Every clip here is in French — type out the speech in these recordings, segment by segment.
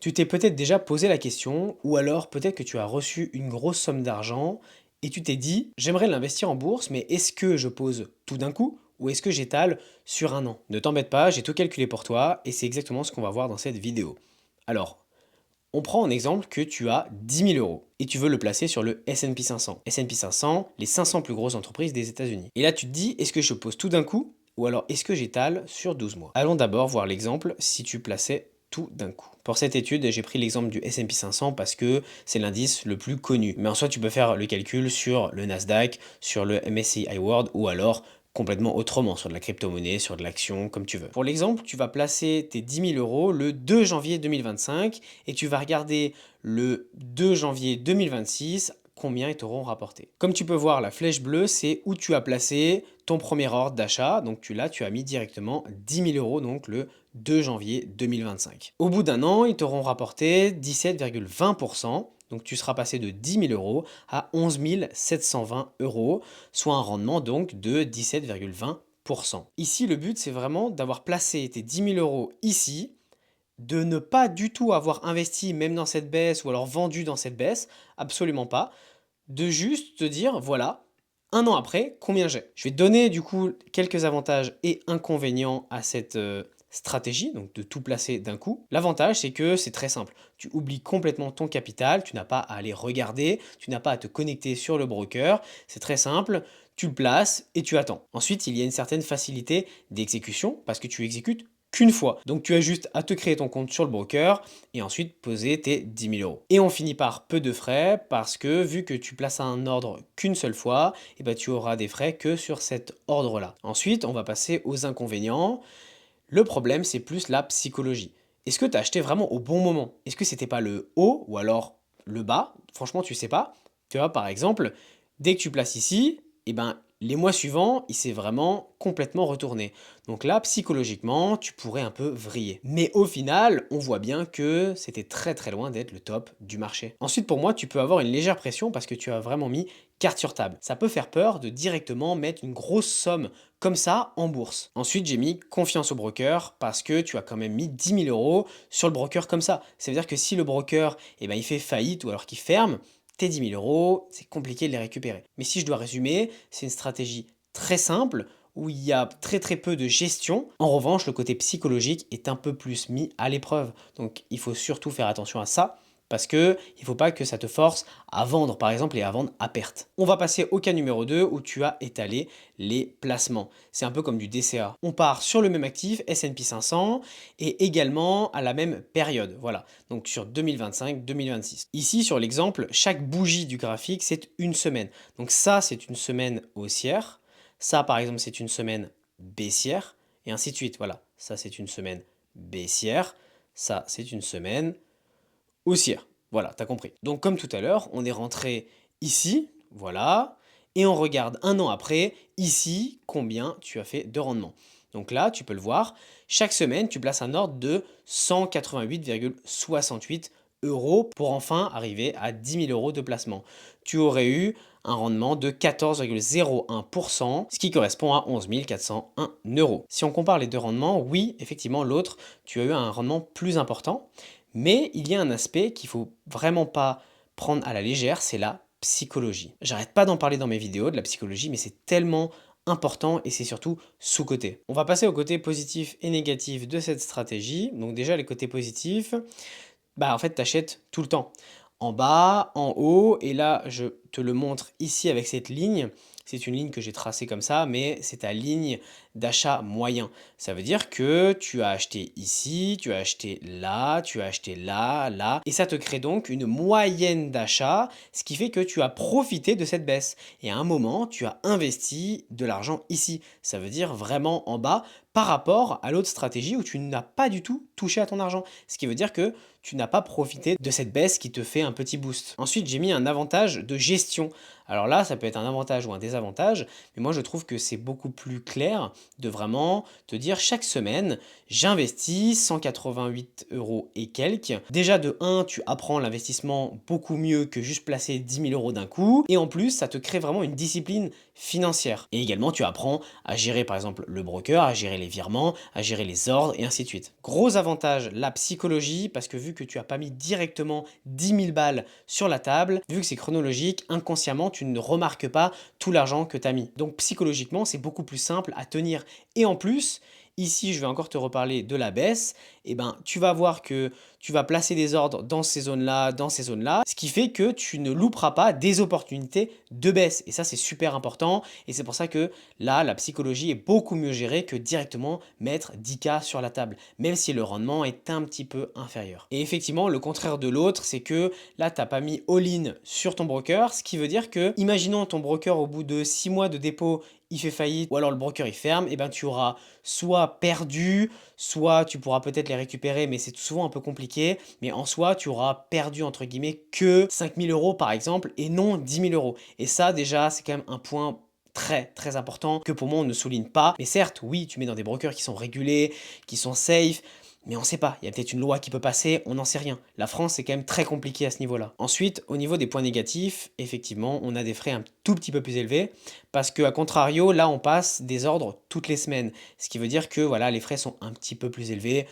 Tu t'es peut-être déjà posé la question, ou alors peut-être que tu as reçu une grosse somme d'argent et tu t'es dit, j'aimerais l'investir en bourse, mais est-ce que je pose tout d'un coup ou est-ce que j'étale sur un an? Ne t'embête pas, j'ai tout calculé pour toi et c'est exactement ce qu'on va voir dans cette vidéo. Alors, on prend en exemple que tu as 10 000 € et tu veux le placer sur le S&P 500. S&P 500, les 500 plus grosses entreprises des États-Unis. Et là, tu te dis, est-ce que je pose tout d'un coup ou alors est-ce que j'étale sur 12 mois? Allons d'abord voir l'exemple si tu plaçais tout d'un coup. Pour cette étude, j'ai pris l'exemple du S&P 500 parce que c'est l'indice le plus connu. Mais en soi, tu peux faire le calcul sur le Nasdaq, sur le MSCI World ou alors complètement autrement, sur de la crypto-monnaie, sur de l'action, comme tu veux. Pour l'exemple, tu vas placer tes 10 000 € le 2 janvier 2025 et tu vas regarder le 2 janvier 2026 combien ils t'auront rapporté. Comme tu peux voir, la flèche bleue, c'est où tu as placé ton premier ordre d'achat. Donc tu as mis directement 10 000 €, donc le 2 janvier 2025. Au bout d'un an, ils t'auront rapporté 17,20%. Donc tu seras passé de 10 000 € à 11 720 €, soit un rendement donc de 17,20%. Ici, le but, c'est vraiment d'avoir placé tes 10 000 € ici, de ne pas du tout avoir investi même dans cette baisse ou alors vendu dans cette baisse, absolument pas, de juste te dire, voilà, un an après, combien j'ai. Je vais te donner du coup quelques avantages et inconvénients à cette stratégie, donc de tout placer d'un coup. L'avantage, c'est que c'est très simple. Tu oublies complètement ton capital, tu n'as pas à aller regarder, tu n'as pas à te connecter sur le broker, c'est très simple. Tu le places et tu attends. Ensuite, il y a une certaine facilité d'exécution parce que tu exécutes qu'une fois. Donc tu as juste à te créer ton compte sur le broker et ensuite poser tes 10 000 €. Et on finit par peu de frais parce que vu que tu places un ordre qu'une seule fois, et ben tu auras des frais que sur cet ordre-là. Ensuite, on va passer aux inconvénients. Le problème, c'est plus la psychologie. Est-ce que tu as acheté vraiment au bon moment? Est-ce que c'était pas le haut ou alors le bas? Franchement, tu sais pas. Tu vois, par exemple, dès que tu places ici, eh ben, les mois suivants, il s'est vraiment complètement retourné. Donc là, psychologiquement, tu pourrais un peu vriller. Mais au final, on voit bien que c'était très très loin d'être le top du marché. Ensuite, pour moi, tu peux avoir une légère pression parce que tu as vraiment mis carte sur table. Ça peut faire peur de directement mettre une grosse somme comme ça en bourse. Ensuite, j'ai mis confiance au broker parce que tu as quand même mis 10 000 € sur le broker comme ça. Ça veut dire que si le broker, eh ben, il fait faillite ou alors qu'il ferme, tes 10 000 €, c'est compliqué de les récupérer. Mais si je dois résumer, c'est une stratégie très simple où il y a très très peu de gestion. En revanche, le côté psychologique est un peu plus mis à l'épreuve. Donc il faut surtout faire attention à ça parce que il ne faut pas que ça te force à vendre par exemple et à vendre à perte. On va passer au cas numéro 2 où tu as étalé les placements. C'est un peu comme du DCA. On part sur le même actif S&P 500 et également à la même période. Voilà, donc sur 2025-2026. Ici sur l'exemple, chaque bougie du graphique c'est une semaine. Donc ça c'est une semaine haussière. Ça, par exemple, c'est une semaine baissière, et ainsi de suite. Voilà, ça, c'est une semaine baissière. Ça, c'est une semaine haussière. Voilà, t'as compris. Donc, comme tout à l'heure, on est rentré ici, voilà, et on regarde un an après, ici, combien tu as fait de rendement. Donc là, tu peux le voir, chaque semaine, tu places un ordre de 188,68 € pour enfin arriver à 10 000 € de placement. Tu aurais eu un rendement de 14,01%, ce qui correspond à 11 401 €. Si on compare les deux rendements, oui, effectivement, l'autre, tu as eu un rendement plus important, mais il y a un aspect qu'il faut vraiment pas prendre à la légère, c'est la psychologie. J'arrête pas d'en parler dans mes vidéos de la psychologie, mais c'est tellement important et c'est surtout sous-coté. On va passer au côté positif et négatif de cette stratégie. Donc déjà les côtés positifs, bah en fait t'achètes tout le temps. En bas, en haut, et là je te le montre ici avec cette ligne. C'est une ligne que j'ai tracée comme ça, mais c'est ta ligne d'achat moyen. Ça veut dire que tu as acheté ici, tu as acheté là, tu as acheté là, là, et ça te crée donc une moyenne d'achat, ce qui fait que tu as profité de cette baisse. Et à un moment, tu as investi de l'argent ici. Ça veut dire vraiment en bas par rapport à l'autre stratégie où tu n'as pas du tout touché à ton argent. Ce qui veut dire que tu n'as pas profité de cette baisse qui te fait un petit boost. Ensuite, j'ai mis un avantage de gestion. Alors là, ça peut être un avantage ou un désavantage, mais moi je trouve que c'est beaucoup plus clair de vraiment te dire chaque semaine, j'investis 188 euros et quelques. Déjà de un, tu apprends l'investissement beaucoup mieux que juste placer 10 000 euros d'un coup. Et en plus, ça te crée vraiment une discipline financière. Et également, tu apprends à gérer par exemple le broker, à gérer les virements, à gérer les ordres et ainsi de suite. Gros avantage, la psychologie, parce que vu que tu as pas mis directement 10 000 balles sur la table, vu que c'est chronologique, inconsciemment, tu ne remarques pas tout l'argent que tu as mis. Donc psychologiquement, c'est beaucoup plus simple à tenir. Et en plus, ici, je vais encore te reparler de la baisse. Et ben, tu vas voir que tu vas placer des ordres dans ces zones-là, ce qui fait que tu ne louperas pas des opportunités de baisse. Et ça, c'est super important. Et c'est pour ça que là, la psychologie est beaucoup mieux gérée que directement mettre 10K sur la table, même si le rendement est un petit peu inférieur. Et effectivement, le contraire de l'autre, c'est que là, tu n'as pas mis all-in sur ton broker, ce qui veut dire que, imaginons ton broker au bout de 6 mois de dépôt, il fait faillite ou alors le broker il ferme, et ben tu auras soit perdu, soit tu pourras peut-être les récupérer, mais c'est souvent un peu compliqué. Mais en soi, tu auras perdu entre guillemets que 5 000 euros par exemple et non 10 000 euros. Et ça, déjà, c'est quand même un point très important que pour moi on ne souligne pas. Mais certes, oui, tu mets dans des brokers qui sont régulés, qui sont safe, mais on ne sait pas, il y a peut-être une loi qui peut passer, on n'en sait rien. La France, c'est quand même très compliqué à ce niveau-là. Ensuite, au niveau des points négatifs, effectivement, on a des frais un tout petit peu plus élevés, parce qu'à contrario, là, on passe des ordres toutes les semaines, ce qui veut dire que voilà, les frais sont un petit peu plus élevés.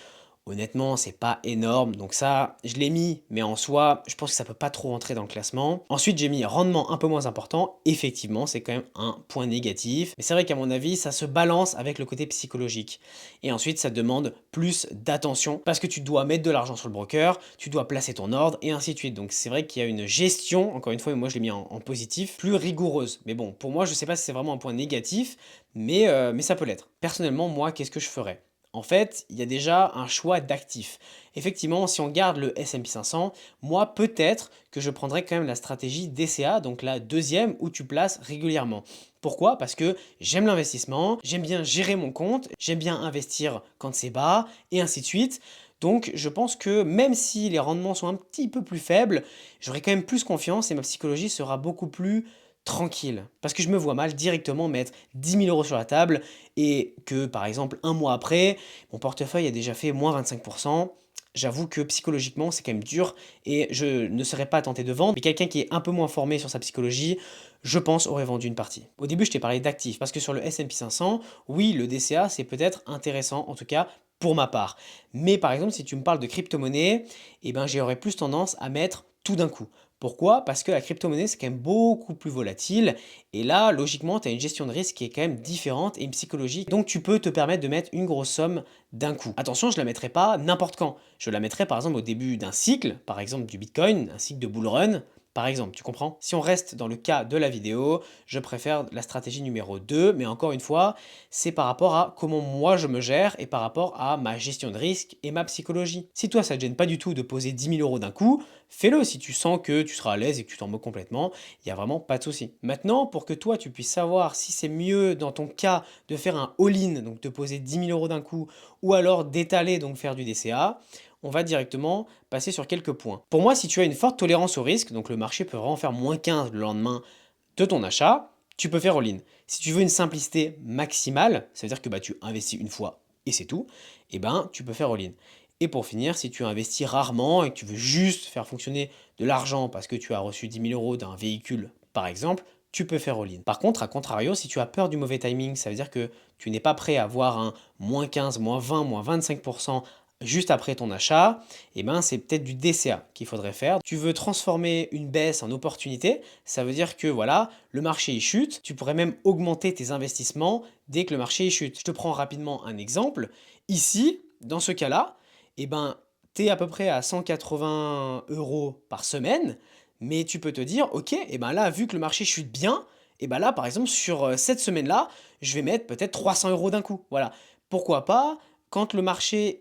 Honnêtement, c'est pas énorme, donc ça, je l'ai mis, mais en soi, je pense que ça peut pas trop entrer dans le classement. Ensuite, j'ai mis rendement un peu moins important. Effectivement, c'est quand même un point négatif, mais c'est vrai qu'à mon avis, ça se balance avec le côté psychologique. Et ensuite, ça demande plus d'attention, parce que tu dois mettre de l'argent sur le broker, tu dois placer ton ordre, et ainsi de suite. Donc c'est vrai qu'il y a une gestion, encore une fois, moi je l'ai mis en positif, plus rigoureuse. Mais bon, pour moi, je sais pas si c'est vraiment un point négatif, mais ça peut l'être. Personnellement, moi, qu'est-ce que je ferais? En fait, il y a déjà un choix d'actifs. Effectivement, si on garde le S&P 500, moi peut-être que je prendrais quand même la stratégie DCA, donc la deuxième où tu places régulièrement. Pourquoi? Parce que j'aime l'investissement, j'aime bien gérer mon compte, j'aime bien investir quand c'est bas, et ainsi de suite. Donc je pense que même si les rendements sont un petit peu plus faibles, j'aurai quand même plus confiance et ma psychologie sera beaucoup plus tranquille. Parce que je me vois mal directement mettre 10 000 euros sur la table et que par exemple un mois après, mon portefeuille a déjà fait moins 25%. J'avoue que psychologiquement c'est quand même dur et je ne serais pas tenté de vendre. Mais quelqu'un qui est un peu moins formé sur sa psychologie, je pense aurait vendu une partie. Au début je t'ai parlé d'actifs parce que sur le S&P 500, oui le DCA c'est peut-être intéressant en tout cas pour ma part. Mais par exemple si tu me parles de crypto-monnaie, eh ben, j'aurais plus tendance à mettre tout d'un coup. Pourquoi? Parce que la crypto-monnaie, c'est quand même beaucoup plus volatile. Et là, logiquement, tu as une gestion de risque qui est quand même différente et une psychologie. Donc, tu peux te permettre de mettre une grosse somme d'un coup. Attention, je ne la mettrai pas n'importe quand. Je la mettrai par exemple au début d'un cycle, par exemple du Bitcoin, un cycle de bull run. Par exemple, tu comprends? Si on reste dans le cas de la vidéo, je préfère la stratégie numéro 2, mais encore une fois, c'est par rapport à comment moi je me gère et par rapport à ma gestion de risque et ma psychologie. Si toi ça ne te gêne pas du tout de poser 10 000 euros d'un coup, fais-le si tu sens que tu seras à l'aise et que tu t'en moques complètement, il n'y a vraiment pas de souci. Maintenant, pour que toi tu puisses savoir si c'est mieux dans ton cas de faire un all-in, donc de poser 10 000 euros d'un coup, ou alors d'étaler, donc faire du DCA, on va directement passer sur quelques points. Pour moi, si tu as une forte tolérance au risque, donc le marché peut vraiment faire moins 15 le lendemain de ton achat, tu peux faire all-in. Si tu veux une simplicité maximale, ça veut dire que tu investis une fois et c'est tout, et ben tu peux faire all-in. Et pour finir, si tu investis rarement et que tu veux juste faire fonctionner de l'argent parce que tu as reçu 10 000 euros d'un véhicule, par exemple, tu peux faire all-in. Par contre, à contrario, si tu as peur du mauvais timing, ça veut dire que tu n'es pas prêt à voir un moins 15, moins 20, moins 25% juste après ton achat, et ben c'est peut-être du DCA qu'il faudrait faire. Tu veux transformer une baisse en opportunité, ça veut dire que voilà, le marché il chute, tu pourrais même augmenter tes investissements dès que le marché il chute. Je te prends rapidement un exemple. Ici, dans ce cas-là, et ben tu es à peu près à 180 euros par semaine, mais tu peux te dire, ok, et ben là, vu que le marché chute bien, et ben là, par exemple, sur cette semaine-là, je vais mettre peut-être 300 euros d'un coup. Voilà. Pourquoi pas? Quand le marché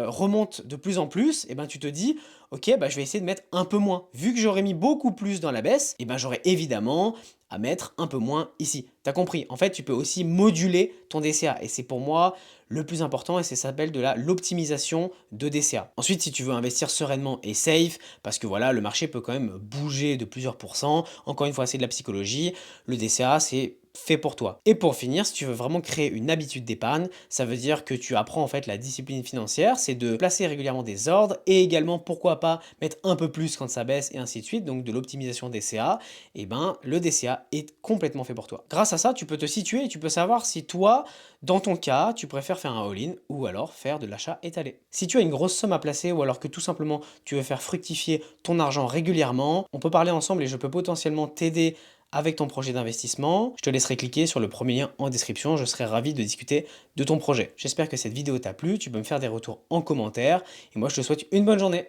remonte de plus en plus, et ben tu te dis, ok, je vais essayer de mettre un peu moins. Vu que j'aurais mis beaucoup plus dans la baisse, et ben j'aurais évidemment à mettre un peu moins ici. T'as compris? En fait, tu peux aussi moduler ton DCA. Et c'est pour moi le plus important et ça s'appelle de l'optimisation de DCA. Ensuite, si tu veux investir sereinement et safe, parce que voilà, le marché peut quand même bouger de plusieurs pourcents. Encore une fois, c'est de la psychologie. Le DCA, c'est fait pour toi. Et pour finir, si tu veux vraiment créer une habitude d'épargne, ça veut dire que tu apprends en fait la discipline financière, c'est de placer régulièrement des ordres et également pourquoi pas mettre un peu plus quand ça baisse et ainsi de suite, donc de l'optimisation des CA, et ben le DCA est complètement fait pour toi. Grâce à ça, tu peux te situer et tu peux savoir si toi, dans ton cas, tu préfères faire un all-in ou alors faire de l'achat étalé. Si tu as une grosse somme à placer ou alors que tout simplement tu veux faire fructifier ton argent régulièrement, on peut parler ensemble et je peux potentiellement t'aider avec ton projet d'investissement. Je te laisserai cliquer sur le premier lien en description, je serai ravi de discuter de ton projet. J'espère que cette vidéo t'a plu, tu peux me faire des retours en commentaire et moi je te souhaite une bonne journée.